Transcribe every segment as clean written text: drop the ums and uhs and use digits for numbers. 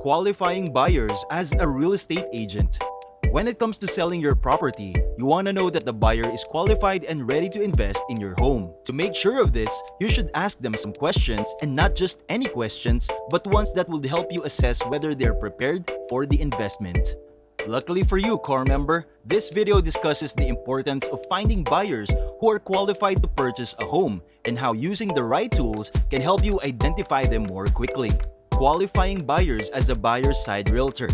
Qualifying buyers as a real estate agent. When it comes to selling your property, you want to know that the buyer is qualified and ready to invest in your home. To make sure of this, you should ask them some questions, and not just any questions, but ones that will help you assess whether they're prepared for the investment. Luckily for you, core member, this video discusses the importance of finding buyers who are qualified to purchase a home and how using the right tools can help you identify them more quickly. Qualifying buyers as a buyer's side realtor.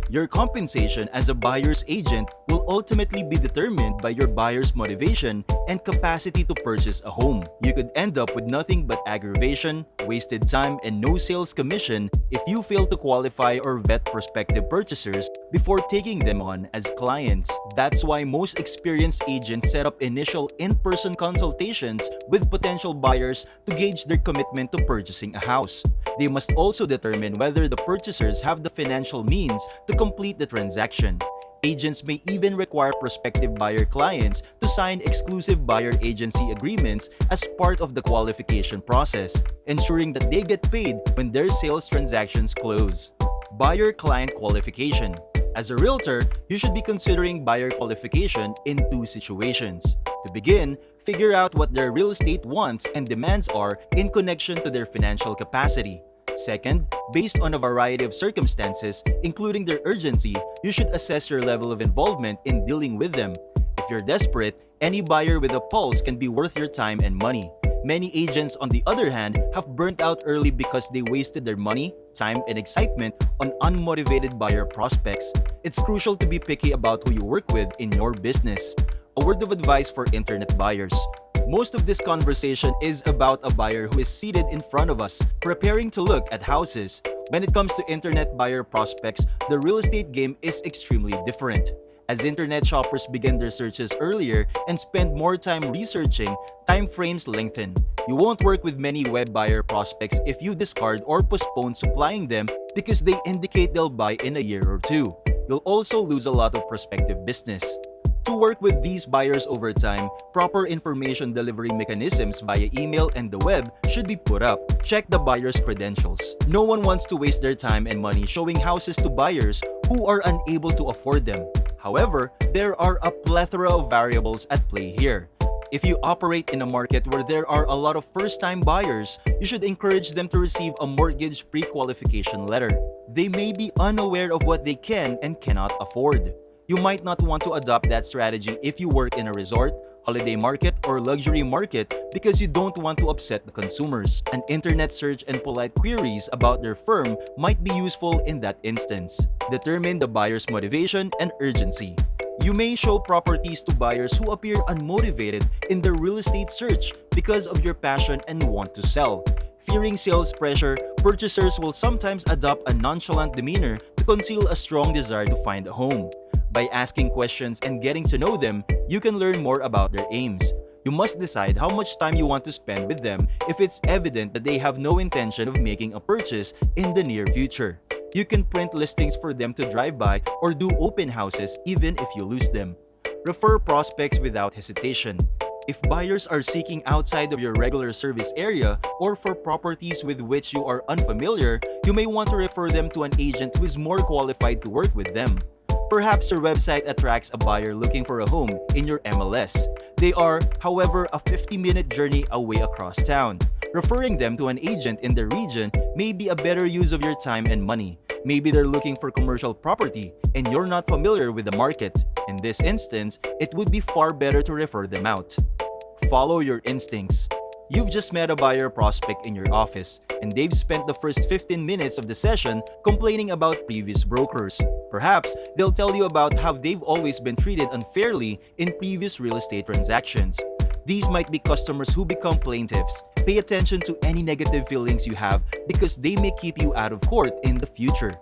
Your compensation as a buyer's agent will ultimately be determined by your buyer's motivation and capacity to purchase a home. You could end up with nothing but aggravation, wasted time, and no sales commission if you fail to qualify or vet prospective purchasers before taking them on as clients. That's why most experienced agents set up initial in-person consultations with potential buyers to gauge their commitment to purchasing a house. They must also determine whether the purchasers have the financial means to complete the transaction. Agents may even require prospective buyer clients to sign exclusive buyer agency agreements as part of the qualification process, ensuring that they get paid when their sales transactions close. Buyer-client qualification. As a realtor, you should be considering buyer qualification in two situations. To begin, figure out what their real estate wants and demands are in connection to their financial capacity. Second, based on a variety of circumstances, including their urgency, you should assess your level of involvement in dealing with them. If you're desperate, any buyer with a pulse can be worth your time and money. Many agents, on the other hand, have burnt out early because they wasted their money, time, and excitement on unmotivated buyer prospects. It's crucial to be picky about who you work with in your business. A word of advice for internet buyers. Most of this conversation is about a buyer who is seated in front of us, preparing to look at houses. When it comes to internet buyer prospects, the real estate game is extremely different. As internet shoppers begin their searches earlier and spend more time researching, time frames lengthen. You won't work with many web buyer prospects if you discard or postpone supplying them because they indicate they'll buy in a year or two. You'll also lose a lot of prospective business. To work with these buyers over time, proper information delivery mechanisms via email and the web should be put up. Check the buyer's credentials. No one wants to waste their time and money showing houses to buyers who are unable to afford them. However, there are a plethora of variables at play here. If you operate in a market where there are a lot of first-time buyers, you should encourage them to receive a mortgage pre-qualification letter. They may be unaware of what they can and cannot afford. You might not want to adopt that strategy if you work in a resort, holiday market, or luxury market because you don't want to upset the consumers. An internet search and polite queries about their firm might be useful in that instance. Determine the buyer's motivation and urgency. You may show properties to buyers who appear unmotivated in their real estate search because of your passion and want to sell. Fearing sales pressure, purchasers will sometimes adopt a nonchalant demeanor to conceal a strong desire to find a home. By asking questions and getting to know them, you can learn more about their aims. You must decide how much time you want to spend with them if it's evident that they have no intention of making a purchase in the near future. You can print listings for them to drive by or do open houses even if you lose them. Refer prospects without hesitation. If buyers are seeking outside of your regular service area or for properties with which you are unfamiliar, you may want to refer them to an agent who is more qualified to work with them. Perhaps your website attracts a buyer looking for a home in your MLS. They are, however, a 50-minute journey away across town. Referring them to an agent in the region may be a better use of your time and money. Maybe they're looking for commercial property and you're not familiar with the market. In this instance, it would be far better to refer them out. Follow your instincts. You've just met a buyer prospect in your office, and they've spent the first 15 minutes of the session complaining about previous brokers. Perhaps they'll tell you about how they've always been treated unfairly in previous real estate transactions. These might be customers who become plaintiffs. Pay attention to any negative feelings you have because they may keep you out of court in the future.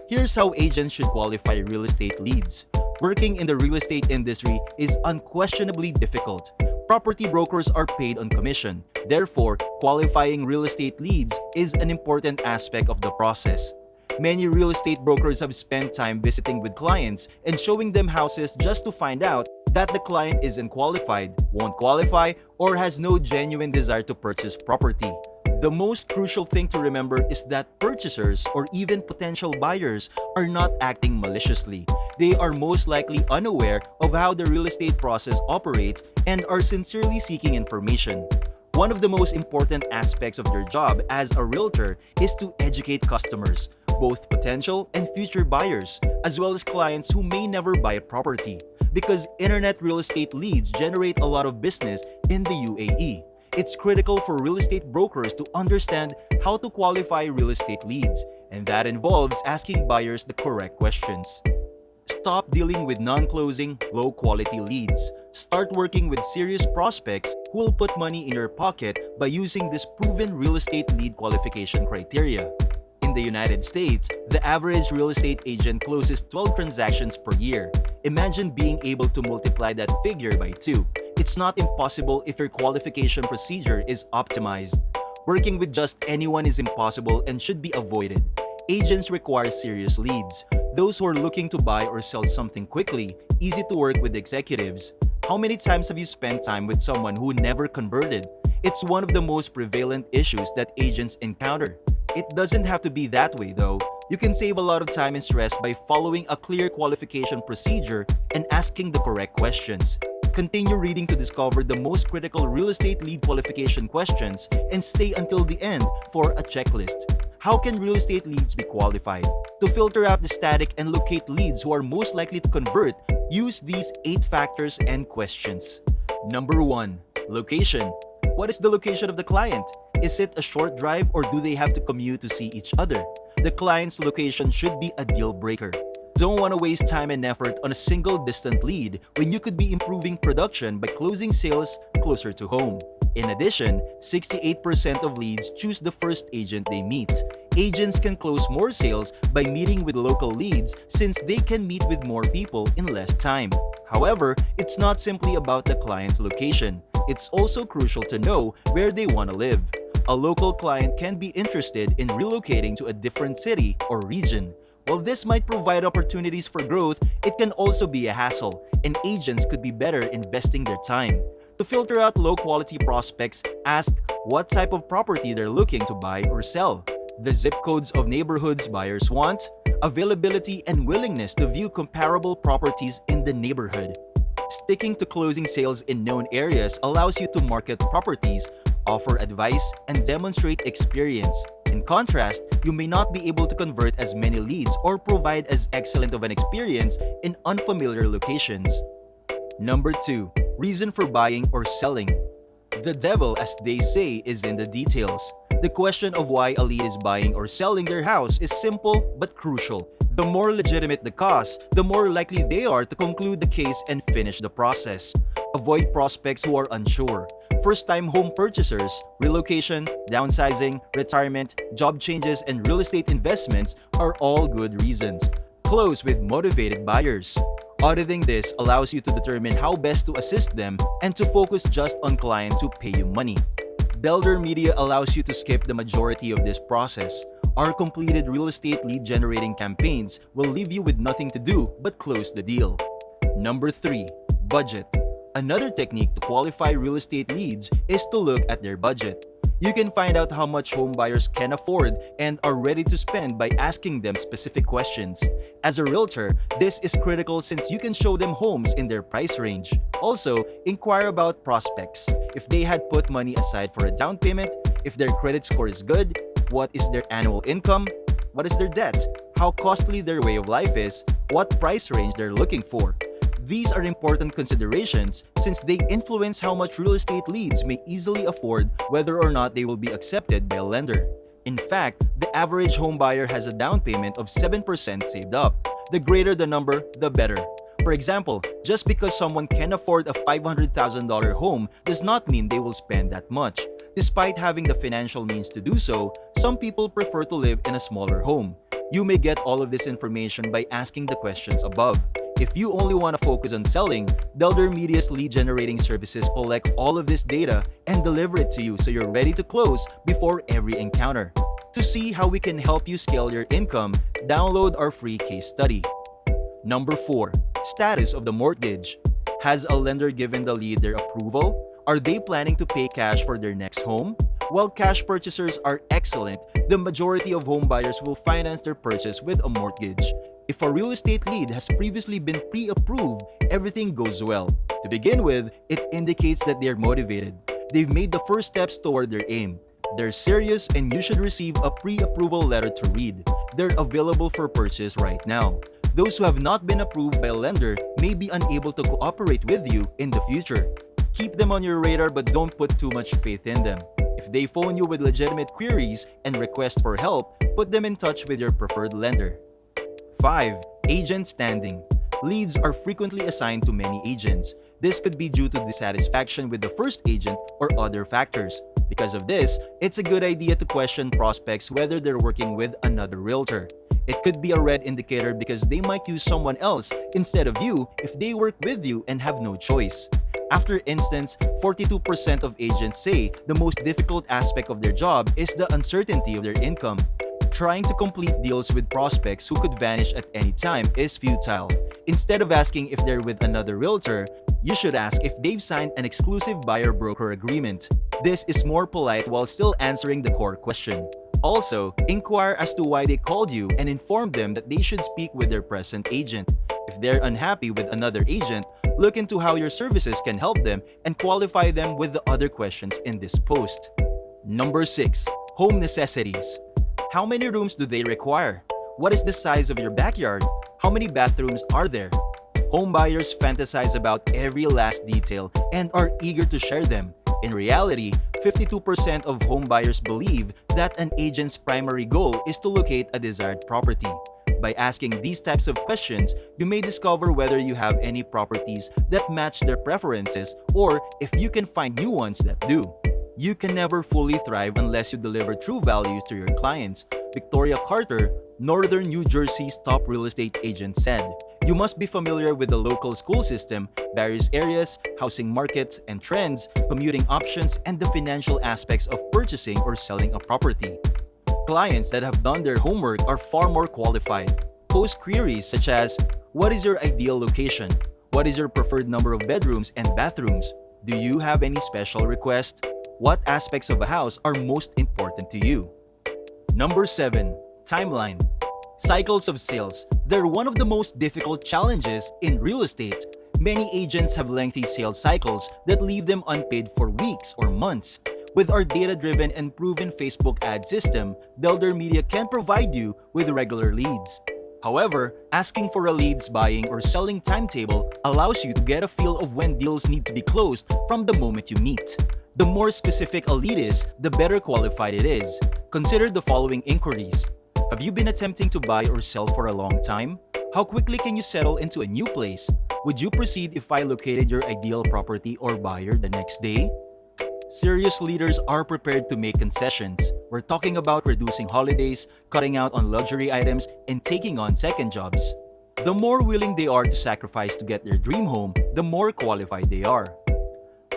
Here's how agents should qualify real estate leads. Working in the real estate industry is unquestionably difficult. Property brokers are paid on commission. Therefore, qualifying real estate leads is an important aspect of the process. Many real estate brokers have spent time visiting with clients and showing them houses just to find out that the client isn't qualified, won't qualify, or has no genuine desire to purchase property. The most crucial thing to remember is that purchasers or even potential buyers are not acting maliciously. They are most likely unaware of how the real estate process operates and are sincerely seeking information. One of the most important aspects of your job as a realtor is to educate customers, both potential and future buyers, as well as clients who may never buy a property. Because internet real estate leads generate a lot of business in the UAE. It's critical for real estate brokers to understand how to qualify real estate leads, and that involves asking buyers the correct questions. Stop dealing with non-closing, low-quality leads. Start working with serious prospects who will put money in your pocket by using this proven real estate lead qualification criteria. In the United States, the average real estate agent closes 12 transactions per year. Imagine being able to multiply that figure by 2. It's not impossible if your qualification procedure is optimized. Working with just anyone is impossible and should be avoided. Agents require serious leads, those who are looking to buy or sell something quickly, easy to work with executives. How many times have you spent time with someone who never converted? It's one of the most prevalent issues that agents encounter. It doesn't have to be that way though. You can save a lot of time and stress by following a clear qualification procedure and asking the correct questions. Continue reading to discover the most critical real estate lead qualification questions and stay until the end for a checklist. How can real estate leads be qualified? To filter out the static and locate leads who are most likely to convert, use these 8 factors and questions. Number 1. Location. What is the location of the client? Is it a short drive or do they have to commute to see each other? The client's location should be a deal breaker. Don't want to waste time and effort on a single distant lead when you could be improving production by closing sales closer to home. In addition, 68% of leads choose the first agent they meet. Agents can close more sales by meeting with local leads since they can meet with more people in less time. However, it's not simply about the client's location. It's also crucial to know where they want to live. A local client can be interested in relocating to a different city or region. While this might provide opportunities for growth, it can also be a hassle, and agents could be better investing their time. To filter out low-quality prospects, ask what type of property they're looking to buy or sell, the zip codes of neighborhoods buyers want, availability and willingness to view comparable properties in the neighborhood. Sticking to closing sales in known areas allows you to market properties, offer advice, and demonstrate experience. In contrast, you may not be able to convert as many leads or provide as excellent of an experience in unfamiliar locations. Number 2. Reason for buying or selling. The devil, as they say, is in the details. The question of why a lead is buying or selling their house is simple but crucial. The more legitimate the cause, the more likely they are to conclude the case and finish the process. Avoid prospects who are unsure. First-time home purchasers, relocation, downsizing, retirement, job changes, and real estate investments are all good reasons. Close with motivated buyers. Auditing this allows you to determine how best to assist them and to focus just on clients who pay you money. Builder Media allows you to skip the majority of this process. Our completed real estate lead generating campaigns will leave you with nothing to do but close the deal. Number 3. Budget. Another technique to qualify real estate leads is to look at their budget. You can find out how much home buyers can afford and are ready to spend by asking them specific questions. As a realtor, this is critical since you can show them homes in their price range. Also, inquire about prospects. If they had put money aside for a down payment, if their credit score is good, what is their annual income, what is their debt, how costly their way of life is, what price range they're looking for. These are important considerations since they influence how much real estate leads may easily afford whether or not they will be accepted by a lender. In fact, the average home buyer has a down payment of 7% saved up. The greater the number, the better. For example, just because someone can afford a $500,000 home does not mean they will spend that much. Despite having the financial means to do so, some people prefer to live in a smaller home. You may get all of this information by asking the questions above. If you only want to focus on selling, Builder Media's lead generating services collect all of this data and deliver it to you so you're ready to close before every encounter. To see how we can help you scale your income, download our free case study. Number 4. Status of the mortgage. Has a lender given the lead their approval? Are they planning to pay cash for their next home? While cash purchasers are excellent, the majority of home buyers will finance their purchase with a mortgage. If a real estate lead has previously been pre-approved, everything goes well. To begin with, it indicates that they're motivated. They've made the first steps toward their aim. They're serious and you should receive a pre-approval letter to read. They're available for purchase right now. Those who have not been approved by a lender may be unable to cooperate with you in the future. Keep them on your radar but don't put too much faith in them. If they phone you with legitimate queries and request for help, put them in touch with your preferred lender. 5. Agent standing. Leads are frequently assigned to many agents. This could be due to dissatisfaction with the first agent or other factors. Because of this, it's a good idea to question prospects whether they're working with another realtor. It could be a red indicator because they might use someone else instead of you if they work with you and have no choice. After instance, 42% of agents say the most difficult aspect of their job is the uncertainty of their income. Trying to complete deals with prospects who could vanish at any time is futile. Instead of asking if they're with another realtor, you should ask if they've signed an exclusive buyer-broker agreement. This is more polite while still answering the core question. Also, inquire as to why they called you and inform them that they should speak with their present agent. If they're unhappy with another agent, look into how your services can help them and qualify them with the other questions in this post. Number 6. Home necessities. How many rooms do they require? What is the size of your backyard? How many bathrooms are there? Home buyers fantasize about every last detail and are eager to share them. In reality, 52% of home buyers believe that an agent's primary goal is to locate a desired property. By asking these types of questions, you may discover whether you have any properties that match their preferences or if you can find new ones that do. You can never fully thrive unless you deliver true values to your clients. Victoria Carter, Northern New Jersey's top real estate agent, said, "You must be familiar with the local school system, various areas, housing markets and trends, commuting options, and the financial aspects of purchasing or selling a property." Clients that have done their homework are far more qualified. Post queries such as, "What is your ideal location? What is your preferred number of bedrooms and bathrooms? Do you have any special request? What aspects of a house are most important to you?" Number 7. Timeline. Cycles of sales. They're one of the most difficult challenges in real estate. Many agents have lengthy sales cycles that leave them unpaid for weeks or months. With our data-driven and proven Facebook ad system, Builder Media can provide you with regular leads. However, asking for a leads buying or selling timetable allows you to get a feel of when deals need to be closed from the moment you meet. The more specific a lead is, the better qualified it is. Consider the following inquiries. Have you been attempting to buy or sell for a long time? How quickly can you settle into a new place? Would you proceed if I located your ideal property or buyer the next day? Serious leaders are prepared to make concessions. We're talking about reducing holidays, cutting out on luxury items, and taking on second jobs. The more willing they are to sacrifice to get their dream home, the more qualified they are.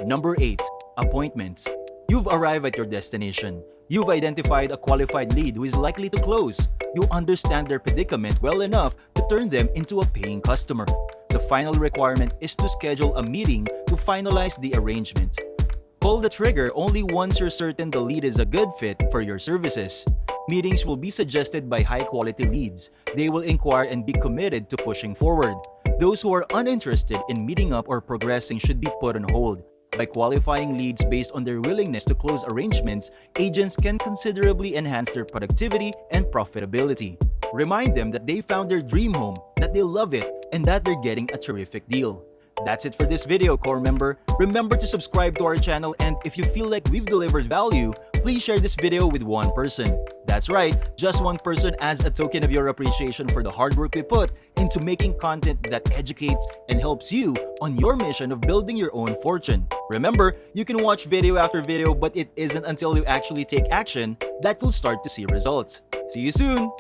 Number 8. Appointments. You've arrived at your destination. You've identified a qualified lead who is likely to close. You understand their predicament well enough to turn them into a paying customer. The final requirement is to schedule a meeting to finalize the arrangement. Pull the trigger only once you're certain the lead is a good fit for your services. Meetings will be suggested by high-quality leads. They will inquire and be committed to pushing forward. Those who are uninterested in meeting up or progressing should be put on hold. By qualifying leads based on their willingness to close arrangements, agents can considerably enhance their productivity and profitability. Remind them that they found their dream home, that they love it, and that they're getting a terrific deal. That's it for this video, core member. Remember to subscribe to our channel, and if you feel like we've delivered value, please share this video with one person. That's right, just one person as a token of your appreciation for the hard work we put into making content that educates and helps you on your mission of building your own fortune. Remember, you can watch video after video, but it isn't until you actually take action that you'll start to see results. See you soon!